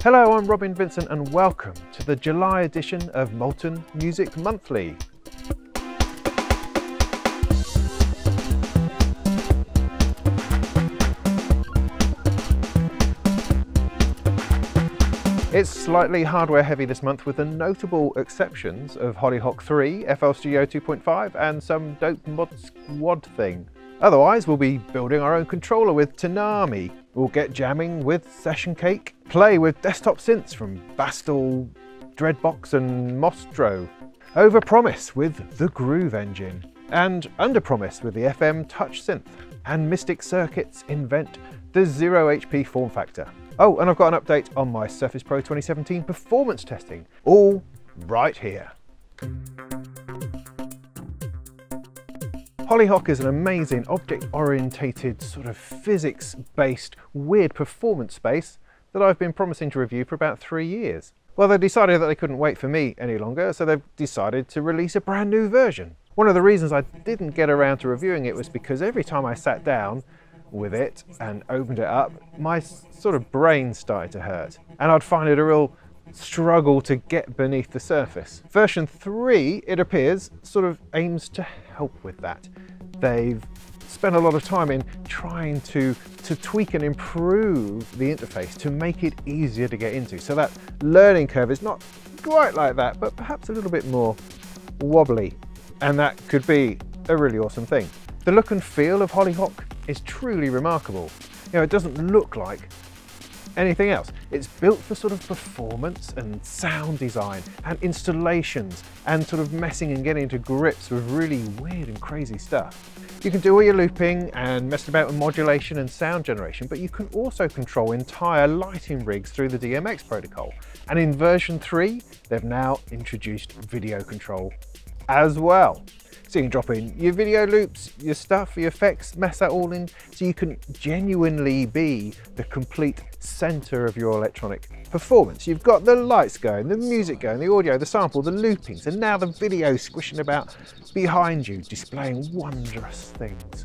Hello, I'm Robin Vincent and welcome to the July edition of Molten Music Monthly. It's slightly hardware heavy this month with the notable exceptions of Hollyhock 3, FL Studio 2.5 and some dope mod squad thing. Otherwise, we'll be building our own controller with Tinami. We'll get jamming with Session Cake, play with desktop synths from Bastl, Dreadbox and Mostro, overpromise with the Groove Engine, and underpromise with the FM Touch Synth, and Mystic Circuits invent the 0 HP form factor. Oh, and I've got an update on my Surface Pro 2017 performance testing, all right here. Hollyhock is an amazing object-orientated, sort of physics-based, weird performance space that I've been promising to review for about 3 years. Well, they decided that they couldn't wait for me any longer, so they've decided to release a brand new version. One of the reasons I didn't get around to reviewing it was because every time I sat down with it and opened it up, my sort of brain started to hurt, and I'd find it a real struggle to get beneath the surface. Version 3, it appears, sort of aims to help with that. They've spent a lot of time in trying to tweak and improve the interface to make it easier to get into. So that learning curve is not quite like that, but perhaps a little bit more wobbly. And that could be a really awesome thing. The look and feel of Hollyhock is truly remarkable. You know, it doesn't look like anything else. It's built for sort of performance and sound design and installations and sort of messing and getting to grips with really weird and crazy stuff. You can do all your looping and mess about with modulation and sound generation, but you can also control entire lighting rigs through the DMX protocol. And in version 3, they've now introduced video control as well. So you can drop in your video loops, your stuff, your effects, mess that all in, so you can genuinely be the complete center of your electronic performance. You've got the lights going, the music going, the audio, the sample, the loopings, and now the video squishing about behind you, displaying wondrous things,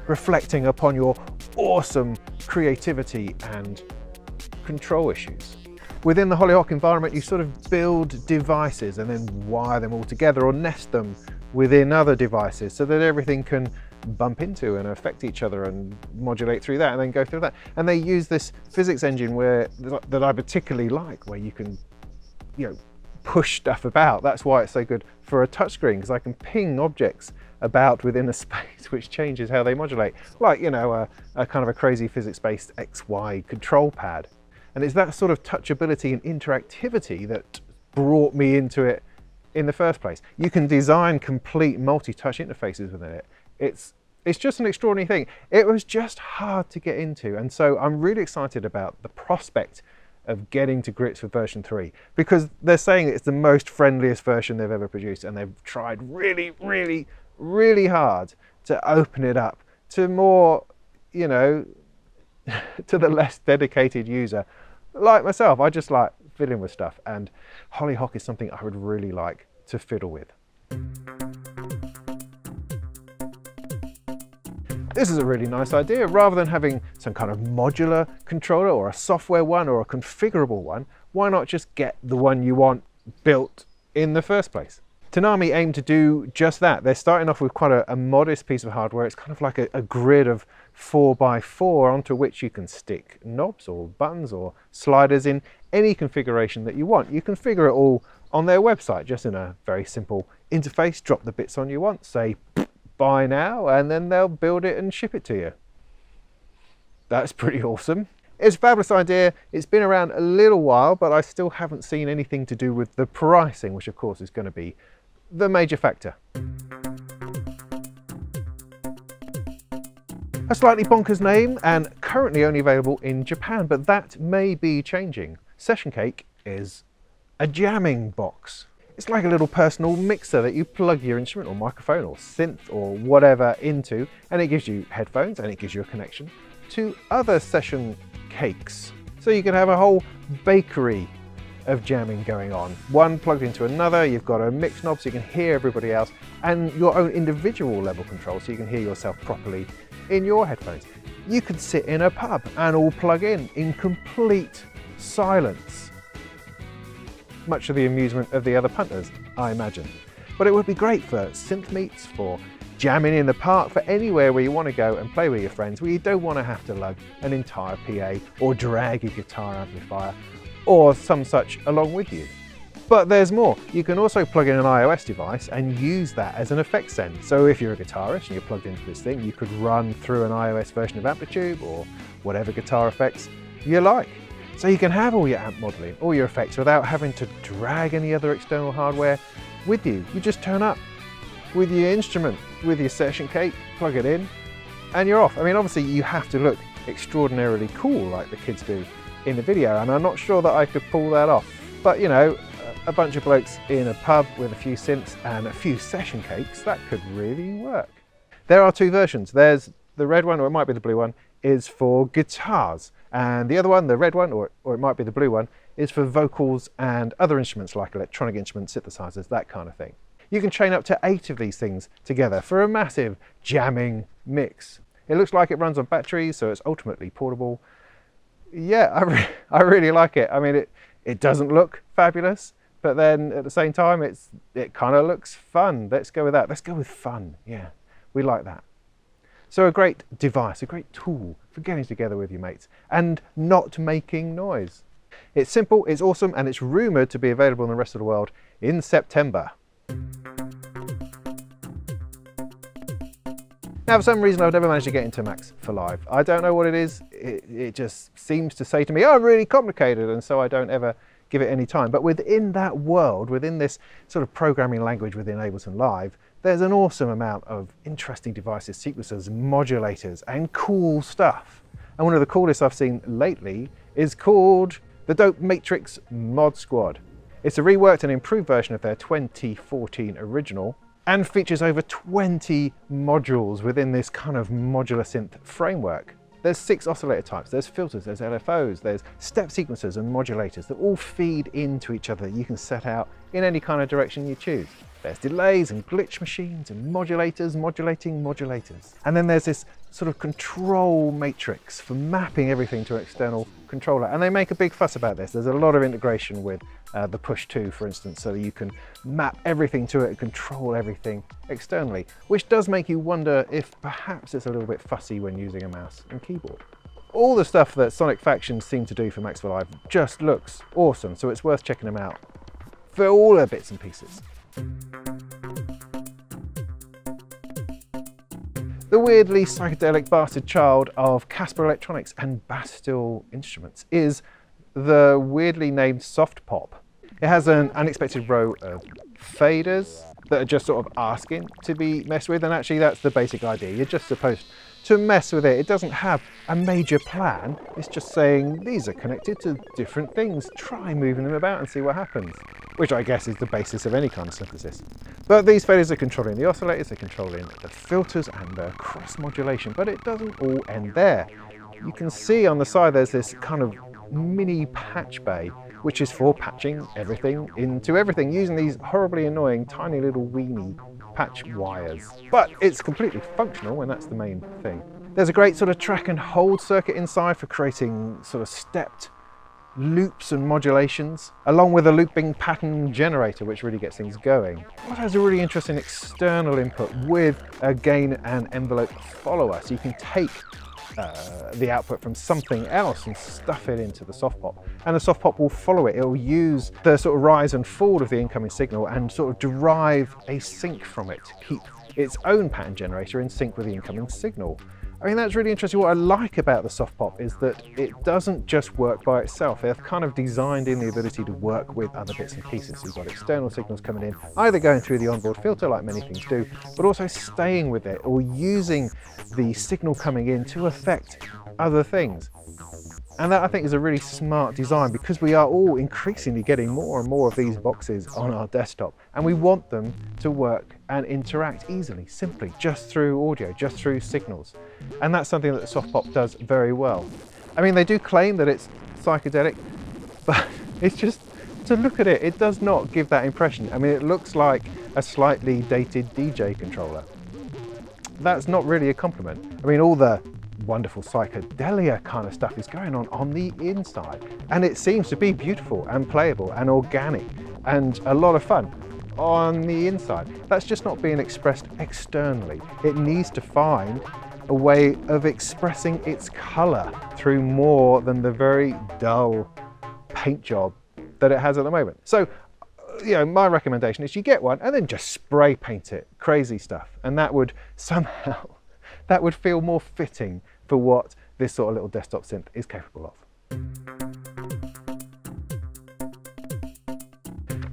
reflecting upon your awesome creativity and control issues. Within the Hollyhock environment, you sort of build devices and then wire them all together or nest them within other devices so that everything can bump into and affect each other and modulate through that and then go through that. And they use this physics engine that I particularly like, where you can, you know, push stuff about. That's why it's so good for a touchscreen, because I can ping objects about within a space, which changes how they modulate, like, you know, a kind of a crazy physics-based XY control pad. And it's that sort of touchability and interactivity that brought me into it in the first place. You can design complete multi-touch interfaces within it. It's just an extraordinary thing. It was just hard to get into, and so I'm really excited about the prospect of getting to grips with version 3, because they're saying it's the most friendliest version they've ever produced, and they've tried really, really, really hard to open it up to more, you know, to the less dedicated user like myself. I just like fiddling with stuff, and Hollyhock is something I would really like to fiddle with. This is a really nice idea. Rather than having some kind of modular controller or a software one or a configurable one, why not just get the one you want built in the first place? Tinami aim to do just that. They're starting off with quite a modest piece of hardware. It's kind of like a grid of 4x4 onto which you can stick knobs or buttons or sliders in any configuration that you want. You configure it all on their website, just in a very simple interface. Drop the bits on you want, say buy now, and then they'll build it and ship it to you. That's pretty awesome. It's a fabulous idea. It's been around a little while, but I still haven't seen anything to do with the pricing, which of course is going to be the major factor. A slightly bonkers name, and currently only available in Japan, but that may be changing. Session Cake is a jamming box. It's like a little personal mixer that you plug your instrument or microphone or synth or whatever into, and it gives you headphones and it gives you a connection to other session cakes. So you can have a whole bakery of jamming going on. One plugged into another, you've got a mix knob so you can hear everybody else, and your own individual level control so you can hear yourself properly in your headphones. You could sit in a pub and all plug in complete silence. Much to the amusement of the other punters, I imagine. But it would be great for synth meets, for jamming in the park, for anywhere where you want to go and play with your friends, where you don't want to have to lug an entire PA or drag your guitar amplifier or some such along with you. But there's more. You can also plug in an iOS device and use that as an effects send. So if you're a guitarist and you're plugged into this thing, you could run through an iOS version of Amplitude or whatever guitar effects you like. So you can have all your amp modeling, all your effects, without having to drag any other external hardware with you. You just turn up with your instrument, with your session cake, plug it in, and you're off. I mean, obviously you have to look extraordinarily cool like the kids do in the video, and I'm not sure that I could pull that off. But you know, a bunch of blokes in a pub with a few synths and a few session cakes, that could really work. There are two versions. There's the red one, or it might be the blue one, is for guitars. And the other one, the red one, or it might be the blue one, is for vocals and other instruments like electronic instruments, synthesizers, that kind of thing. You can chain up to 8 of these things together for a massive jamming mix. It looks like it runs on batteries, so it's ultimately portable. Yeah, I really like it. I mean, it doesn't look fabulous, but then at the same time, it kind of looks fun. Let's go with that. Let's go with fun. Yeah, we like that. So a great device, a great tool for getting together with your mates and not making noise. It's simple, it's awesome, and it's rumoured to be available in the rest of the world in September. Now, for some reason, I've never managed to get into Max for Live. I don't know what it is. It just seems to say to me, oh, really complicated, and so I don't ever give it any time. But within that world, within this sort of programming language within Ableton Live, there's an awesome amount of interesting devices, sequencers, modulators, and cool stuff. And one of the coolest I've seen lately is called the Dope Matrix Mod Squad. It's a reworked and improved version of their 2014 original, and features over 20 modules within this kind of modular synth framework. There's 6 oscillator types, there's filters, there's LFOs, there's step sequencers and modulators that all feed into each other that you can set out in any kind of direction you choose. There's delays and glitch machines and modulators modulating modulators. And then there's this sort of control matrix for mapping everything to an external controller. And they make a big fuss about this. There's a lot of integration with the Push 2, for instance, so that you can map everything to it and control everything externally, which does make you wonder if perhaps it's a little bit fussy when using a mouse and keyboard. All the stuff that Sonic Factions seem to do for Max for Live just looks awesome, so it's worth checking them out for all their bits and pieces. The weirdly psychedelic bastard child of Casper Electronics and Bastl Instruments is the weirdly named SoftPop. It has an unexpected row of faders that are just sort of asking to be messed with, and actually that's the basic idea. You're just supposed to mess with it. It doesn't have a major plan. It's just saying these are connected to different things. Try moving them about and see what happens, which I guess is the basis of any kind of synthesis. But these faders are controlling the oscillators, they're controlling the filters and the cross modulation, but it doesn't all end there. You can see on the side there's this kind of mini patch bay, which is for patching everything into everything using these horribly annoying tiny little weeny patch wires. But it's completely functional, and that's the main thing. There's a great sort of track and hold circuit inside for creating sort of stepped loops and modulations, along with a looping pattern generator, which really gets things going. It has a really interesting external input with a gain and envelope follower, so you can take the output from something else and stuff it into the SoftPop, and the SoftPop will follow it. It will use the sort of rise and fall of the incoming signal and sort of derive a sync from it to keep its own pattern generator in sync with the incoming signal. I mean, that's really interesting. What I like about the SoftPop is that it doesn't just work by itself. They've kind of designed in the ability to work with other bits and pieces. So you've got external signals coming in, either going through the onboard filter like many things do, but also staying with it or using the signal coming in to affect other things. And that, I think, is a really smart design, because we are all increasingly getting more and more of these boxes on our desktop, and we want them to work and interact easily, simply, just through audio, just through signals. And that's something that the SoftPop does very well. I mean, they do claim that it's psychedelic, but it's just, to look at it, it does not give that impression. I mean, it looks like a slightly dated DJ controller. That's not really a compliment. I mean, all the wonderful psychedelia kind of stuff is going on the inside. And it seems to be beautiful and playable and organic and a lot of fun on the inside. That's just not being expressed externally. It needs to find a way of expressing its color through more than the very dull paint job that it has at the moment. So, you know, my recommendation is you get one and then just spray paint it, crazy stuff. And that would somehow, that would feel more fitting for what this sort of little desktop synth is capable of.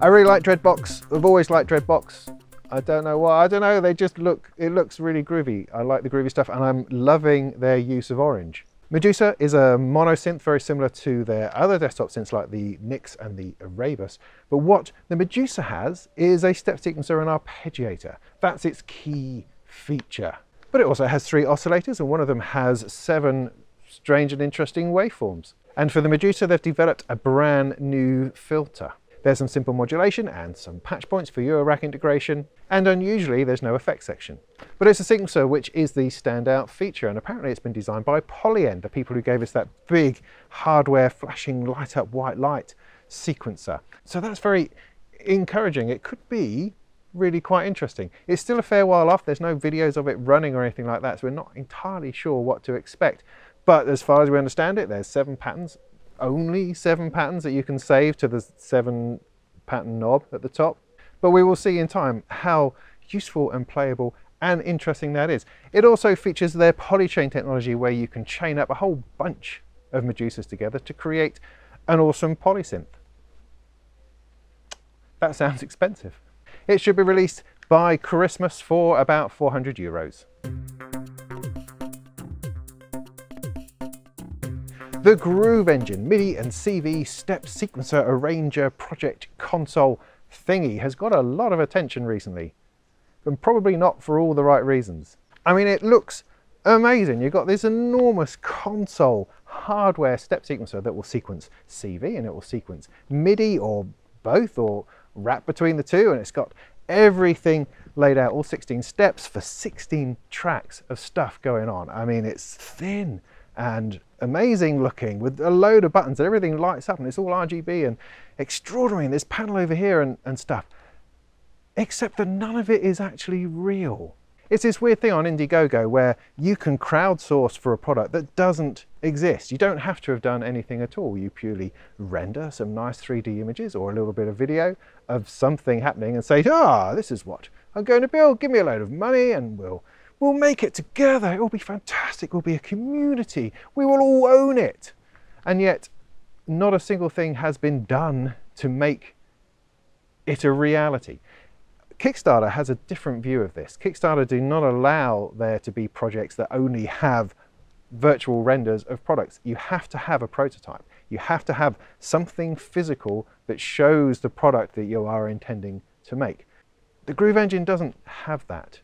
I really like Dreadbox. I've always liked Dreadbox. I don't know why. I don't know. They just look, it looks really groovy. I like the groovy stuff and I'm loving their use of orange. Medusa is a mono synth very similar to their other desktop synths like the Nix and the Erebus. But what the Medusa has is a step sequencer and arpeggiator. That's its key feature. But it also has 3 oscillators and one of them has 7 strange and interesting waveforms. And for the Medusa, they've developed a brand new filter. There's some simple modulation and some patch points for Eurorack integration, and unusually there's no effects section. But it's a sequencer which is the standout feature, and apparently it's been designed by Polyend, the people who gave us that big hardware flashing light up white light sequencer. So that's very encouraging. It could be really quite interesting. It's still a fair while off. There's no videos of it running or anything like that, so we're not entirely sure what to expect. But as far as we understand it, there's 7 patterns. Only 7 patterns that you can save to the 7 pattern knob at the top. But we will see in time how useful and playable and interesting that is. It also features their polychain technology where you can chain up a whole bunch of Medusas together to create an awesome polysynth. That sounds expensive. It should be released by Christmas for about €400. The Groove Engine MIDI and CV Step Sequencer Arranger Project Console thingy has got a lot of attention recently, and probably not for all the right reasons. I mean, it looks amazing. You've got this enormous console hardware step sequencer that will sequence CV and it will sequence MIDI or both or wrap between the two, and it's got everything laid out, all 16 steps for 16 tracks of stuff going on. I mean, it's thin and amazing looking with a load of buttons and everything lights up and it's all RGB and extraordinary, and this panel over here and stuff, except that none of it is actually real. It's this weird thing on Indiegogo where you can crowdsource for a product that doesn't exist. You don't have to have done anything at all. You purely render some nice 3D images or a little bit of video of something happening and say, this is what I'm going to build, give me a load of money and we'll make it together. It will be fantastic. We'll be a community. We will all own it. And yet, not a single thing has been done to make it a reality. Kickstarter has a different view of this. Kickstarter do not allow there to be projects that only have virtual renders of products. You have to have a prototype. You have to have something physical that shows the product that you are intending to make. The Groove Engine doesn't have that.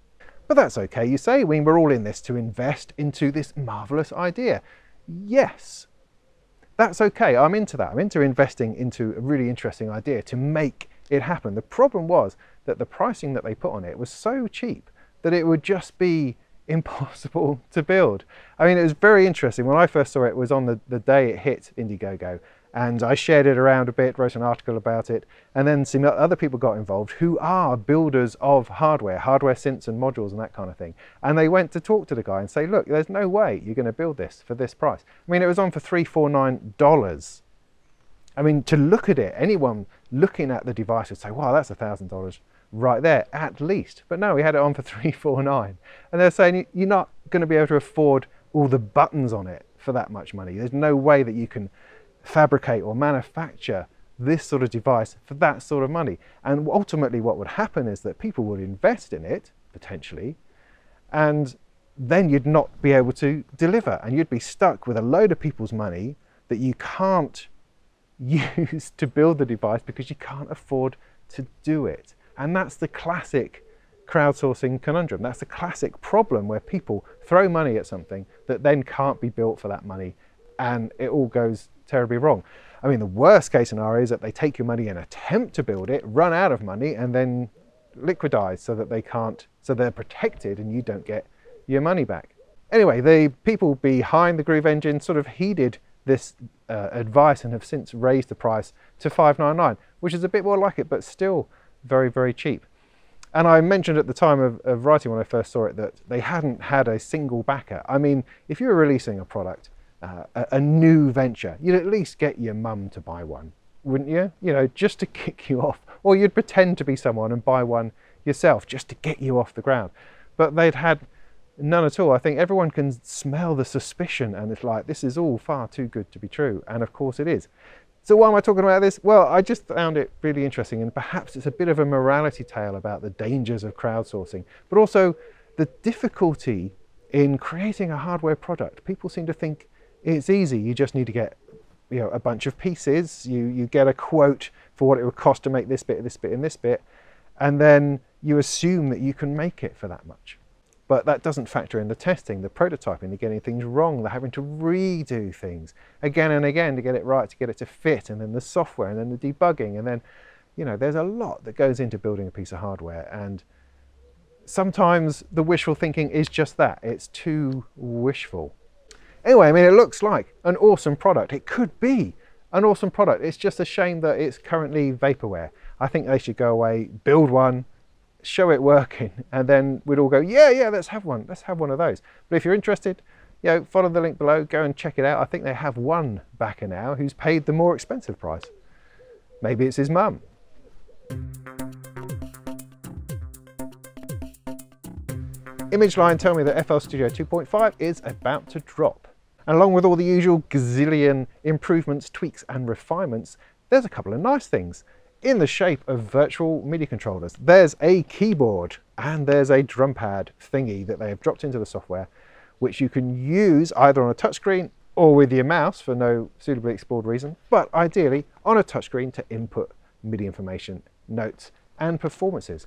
But that's okay, you say. I mean, we're all in this to invest into this marvelous idea. Yes, that's okay. I'm into that. I'm into investing into a really interesting idea to make it happen. The problem was that the pricing that they put on it was so cheap that it would just be impossible to build. I mean, it was very interesting. When I first saw it, it was on the day it hit Indiegogo, and I shared it around a bit, wrote an article about it, and then some other people got involved who are builders of hardware synths and modules and that kind of thing. And they went to talk to the guy and say, look, there's no way you're going to build this for this price. I mean, it was on for $349. I mean, to look at it, anyone looking at the device would say, wow, that's $1,000 right there, at least. But no, we had it on for $349. And they're saying you're not going to be able to afford all the buttons on it for that much money. There's no way that you can fabricate or manufacture this sort of device for that sort of money. And ultimately what would happen is that people would invest in it, potentially, and then you'd not be able to deliver, and you'd be stuck with a load of people's money that you can't use to build the device because you can't afford to do it. And that's the classic crowdsourcing conundrum. That's the classic problem where people throw money at something that then can't be built for that money, and it all goes terribly wrong. I mean, the worst case scenario is that they take your money and attempt to build it, run out of money, and then liquidize so that they can't, so they're protected and you don't get your money back. Anyway, the people behind the Groove Engine sort of heeded this advice and have since raised the price to $599, which is a bit more like it, but still very, very cheap. And I mentioned at the time of writing when I first saw it that they hadn't had a single backer. I mean, if you were releasing a product, a new venture, you'd at least get your mum to buy one, wouldn't you? You know, just to kick you off. Or you'd pretend to be someone and buy one yourself just to get you off the ground. But they'd had none at all. I think everyone can smell the suspicion, and it's like, this is all far too good to be true. And of course it is. So why am I talking about this? Well, I just found it really interesting, and perhaps it's a bit of a morality tale about the dangers of crowdsourcing, but also the difficulty in creating a hardware product. People seem to think it's easy. You just need to get, you know, a bunch of pieces. You get a quote for what it would cost to make this bit, this bit, and this bit, and then you assume that you can make it for that much. But that doesn't factor in the testing, the prototyping, the getting things wrong, the having to redo things again and again to get it right, to get it to fit, and then the software, and then the debugging, and then, you know, there's a lot that goes into building a piece of hardware. And sometimes the wishful thinking is just that, it's too wishful. Anyway, I mean, it looks like an awesome product. It could be an awesome product. It's just a shame that it's currently vaporware. I think they should go away, build one, show it working, and then we'd all go, yeah, let's have one of those. But if you're interested, you know, follow the link below, go and check it out. I think they have one backer now who's paid the more expensive price. Maybe it's his mum. ImageLine tell me that FL Studio 2.5 is about to drop. And along with all the usual gazillion improvements, tweaks and refinements, there's a couple of nice things in the shape of virtual MIDI controllers. There's a keyboard and there's a drum pad thingy that they have dropped into the software, which you can use either on a touchscreen or with your mouse for no suitably explored reason, but ideally on a touchscreen to input MIDI information, notes and performances.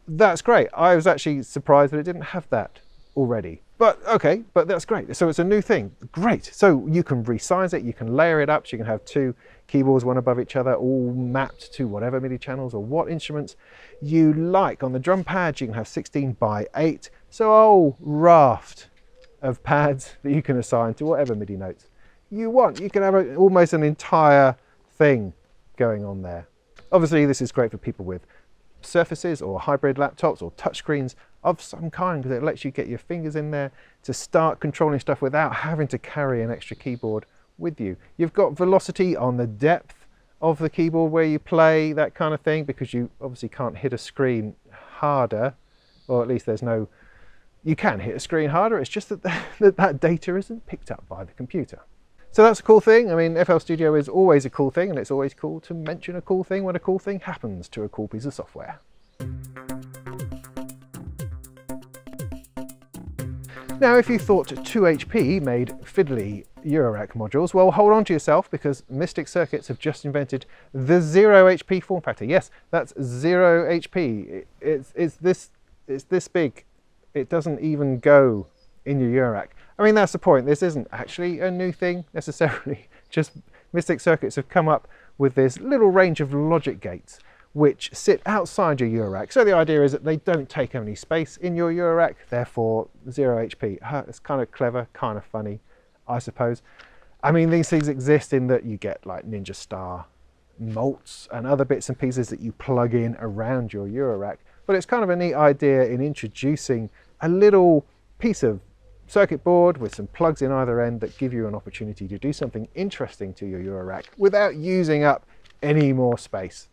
That's great. I was actually surprised that it didn't have that already. But okay, but that's great. So it's a new thing. Great. So you can resize it, you can layer it up, so you can have two keyboards, one above each other, all mapped to whatever MIDI channels or what instruments you like. On the drum pad, you can have 16:8. So a whole raft of pads that you can assign to whatever MIDI notes you want. You can have almost an entire thing going on there. Obviously, this is great for people with surfaces or hybrid laptops or touchscreens of some kind, because it lets you get your fingers in there to start controlling stuff without having to carry an extra keyboard with you. You've got velocity on the depth of the keyboard where you play, that kind of thing, because you obviously can't hit a screen harder, or at least there's no, you can hit a screen harder, it's just that that data isn't picked up by the computer. So that's a cool thing. I mean, FL Studio is always a cool thing, and it's always cool to mention a cool thing when a cool thing happens to a cool piece of software. Now, if you thought 2HP made fiddly Eurorack modules, well, hold on to yourself, because Mystic Circuits have just invented the 0 HP form factor. Yes, that's 0 HP. It's this big. It doesn't even go in your Eurorack. I mean, that's the point. This isn't actually a new thing necessarily. Just Mystic Circuits have come up with this little range of logic gates which sit outside your Eurorack. So the idea is that they don't take any space in your Eurorack, therefore 0 HP. It's kind of clever, kind of funny, I suppose. I mean, these things exist in that you get like Ninja Star Molts and other bits and pieces that you plug in around your Eurorack. But it's kind of a neat idea in introducing a little piece of circuit board with some plugs in either end that give you an opportunity to do something interesting to your Eurorack without using up any more space.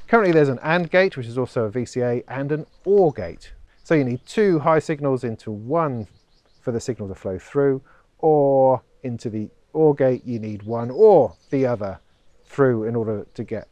Currently there's an AND gate, which is also a VCA, and an OR gate. So you need two high signals into one for the signal to flow through, or into the OR gate you need one or the other through in order to get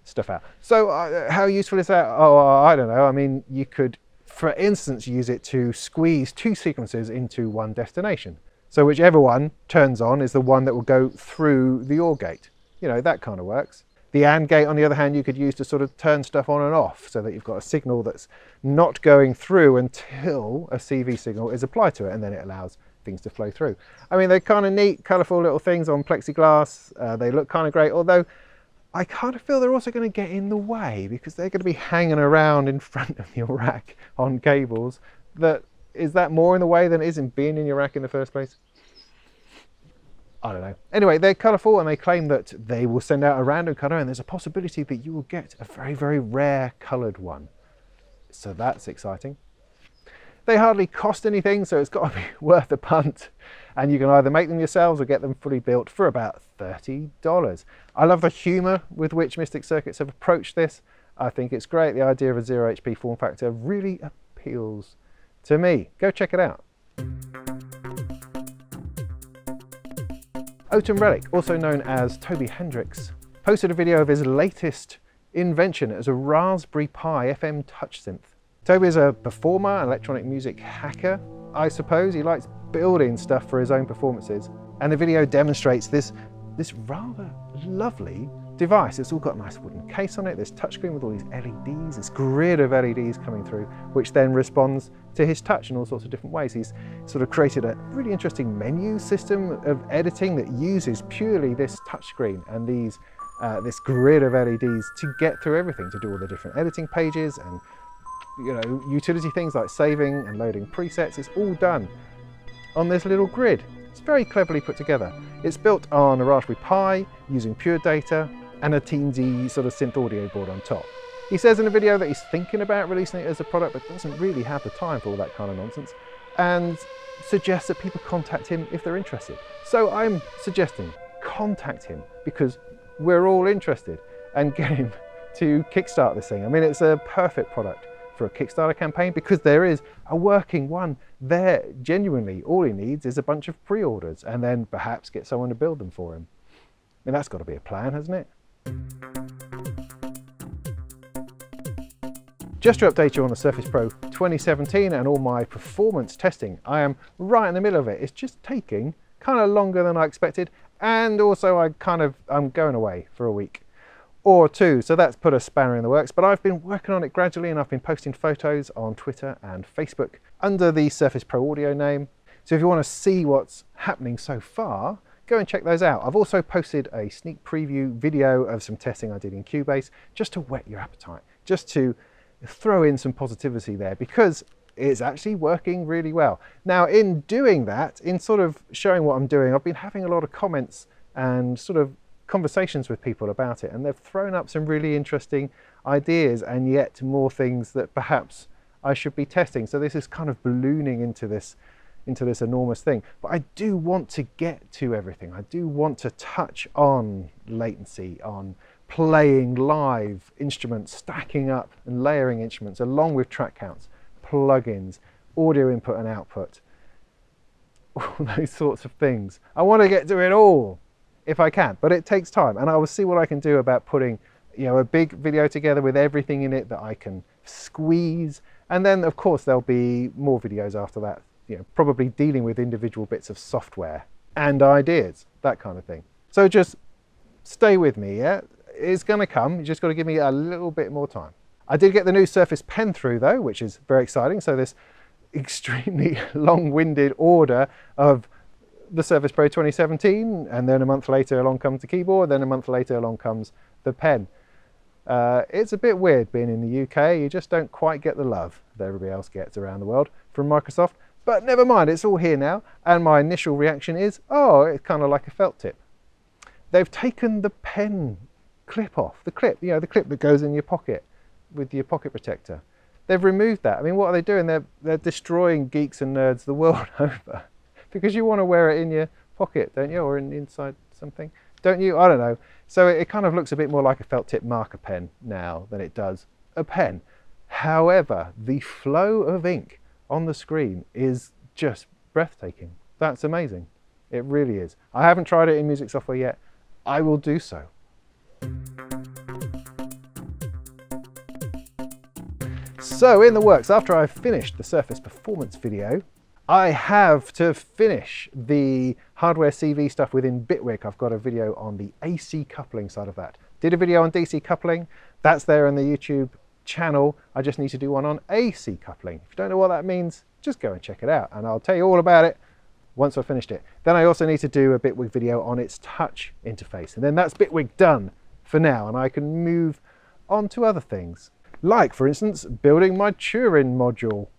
stuff out. So how useful is that? Oh, I don't know. I mean, you could, for instance, use it to squeeze two sequences into one destination. So whichever one turns on is the one that will go through the OR gate. You know, that kind of works. The AND gate, on the other hand, you could use to sort of turn stuff on and off so that you've got a signal that's not going through until a CV signal is applied to it, and then it allows things to flow through. I mean, they're kind of neat, colourful little things on plexiglass. They look kind of great, although I kind of feel they're also going to get in the way, because they're going to be hanging around in front of your rack on cables that is that more in the way than it is in being in your rack in the first place? I don't know. Anyway, they're colourful and they claim that they will send out a random colour and there's a possibility that you will get a very, very rare coloured one. So that's exciting. They hardly cost anything, so it's got to be worth a punt. And you can either make them yourselves or get them fully built for about $30. I love the humour with which Mystic Circuits have approached this. I think it's great. The idea of a 0 HP form factor really appeals to me. Go check it out. Oten Relic, also known as Toby Hendricks, posted a video of his latest invention as a Raspberry Pi FM Touch Synth. Toby is a performer, an electronic music hacker, I suppose. He likes building stuff for his own performances. And the video demonstrates this rather lovely device. It's all got a nice wooden case on it, this touchscreen with all these LEDs, this grid of LEDs coming through, which then responds to his touch in all sorts of different ways. He's sort of created a really interesting menu system of editing that uses purely this touchscreen and this grid of LEDs to get through everything, to do all the different editing pages and utility things like saving and loading presets. It's all done on this little grid. It's very cleverly put together. It's built on a Raspberry Pi using pure data and a teensy sort of synth audio board on top. He says in a video that he's thinking about releasing it as a product but doesn't really have the time for all that kind of nonsense, and suggests that people contact him if they're interested. So I'm suggesting contact him because we're all interested, and get him to kickstart this thing. I mean, it's a perfect product for a Kickstarter campaign because there is a working one there. Genuinely, all he needs is a bunch of pre-orders and then perhaps get someone to build them for him. I mean, that's got to be a plan, hasn't it? Just to update you on the Surface Pro 2017 and all my performance testing, I am right in the middle of it. It's just taking kind of longer than I expected, and also I'm going away for a week or two, so that's put a spanner in the works, but I've been working on it gradually and I've been posting photos on Twitter and Facebook under the Surface Pro Audio name. So if you want to see what's happening so far, go and check those out. I've also posted a sneak preview video of some testing I did in Cubase just to whet your appetite, just to throw in some positivity there, because it's actually working really well. Now, in doing that, in sort of showing what I'm doing, I've been having a lot of comments and sort of conversations with people about it, and they've thrown up some really interesting ideas and yet more things that perhaps I should be testing. So this is kind of ballooning into this enormous thing. But I do want to get to everything. I do want to touch on latency, on playing live instruments, stacking up and layering instruments along with track counts, plugins, audio input and output, all those sorts of things. I want to get to it all if I can, but it takes time, and I will see what I can do about putting a big video together with everything in it that I can squeeze, and then of course there'll be more videos after that, probably dealing with individual bits of software and ideas, that kind of thing. So just stay with me, yeah? It's going to come, you just got to give me a little bit more time. I did get the new Surface Pen through though, which is very exciting. So this extremely long-winded order of the Surface Pro 2017, and then a month later along comes the keyboard, then a month later along comes the pen. It's a bit weird being in the UK. You just don't quite get the love that everybody else gets around the world from Microsoft, but never mind, it's all here now, and my initial reaction is, oh, it's kind of like a felt tip. They've taken the pen clip off, the clip that goes in your pocket with your pocket protector. They've removed that. I mean, what are they doing? They're destroying geeks and nerds the world over, because you want to wear it in your pocket, don't you, or inside something, don't you? I don't know. So it kind of looks a bit more like a felt tip marker pen now than it does a pen. However, the flow of ink on the screen is just breathtaking. That's amazing. It really is. I haven't tried it in music software yet. I will do so. So in the works, after I've finished the Surface Performance video, I have to finish the hardware CV stuff within Bitwig. I've got a video on the AC coupling side of that. Did a video on DC coupling, that's there on the YouTube channel. I just need to do one on AC coupling. If you don't know what that means, just go and check it out, and I'll tell you all about it once I've finished it. Then I also need to do a Bitwig video on its touch interface, and then that's Bitwig done for now, and I can move on to other things. Like, for instance, building my Turin module.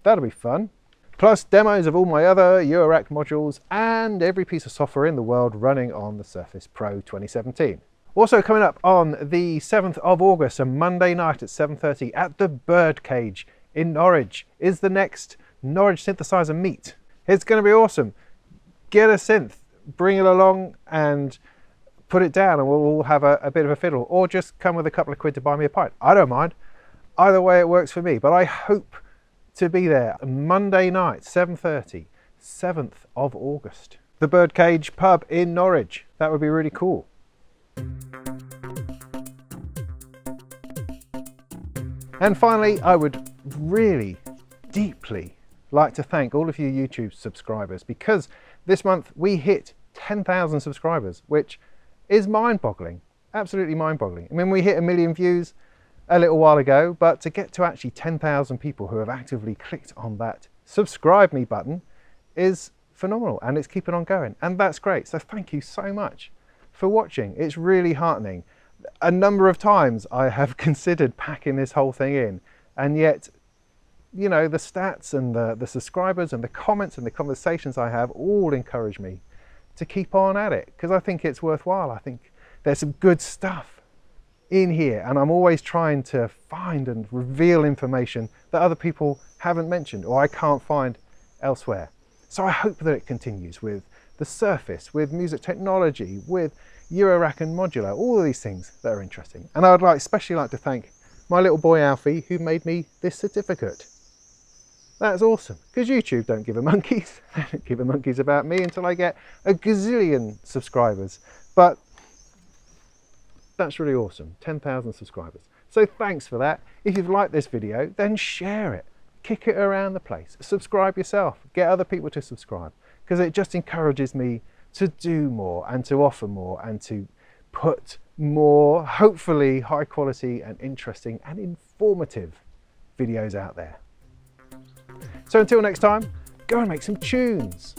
That'll be fun. plus demos of all my other Eurorack modules and every piece of software in the world running on the Surface Pro 2017. Also coming up on the 7th of August, a Monday night at 7:30 at the Birdcage in Norwich is the next Norwich synthesizer meet. It's going to be awesome. Get a synth, bring it along and put it down and we'll all have a bit of a fiddle, or just come with a couple of quid to buy me a pint. I don't mind. Either way it works for me, but I hope to be there Monday night, 7:30, 7th of August. The Birdcage pub in Norwich. That would be really cool. And finally, I would really deeply like to thank all of you YouTube subscribers, because this month we hit 10,000 subscribers, which is mind-boggling, absolutely mind-boggling. I mean, we hit 1 million views a little while ago, but to get to actually 10,000 people who have actively clicked on that subscribe me button is phenomenal, and it's keeping on going, and that's great. So thank you so much for watching. It's really heartening. A number of times I have considered packing this whole thing in, and yet, you know, the stats and the subscribers and the comments and the conversations I have all encourage me to keep on at it, because I think it's worthwhile. I think there's some good stuff in here, and I'm always trying to find and reveal information that other people haven't mentioned or I can't find elsewhere. So I hope that it continues with the Surface, with music technology, with Eurorack and modular, all of these things that are interesting. And I would especially like to thank my little boy Alfie, who made me this certificate. That's awesome, because YouTube don't give a monkeys. They don't give a monkeys about me until I get a gazillion subscribers. But that's really awesome, 10,000 subscribers. So thanks for that. If you've liked this video, then share it. Kick it around the place. Subscribe yourself. Get other people to subscribe, because it just encourages me to do more and to offer more and to put more, hopefully high quality and interesting and informative videos out there. So until next time, go and make some tunes.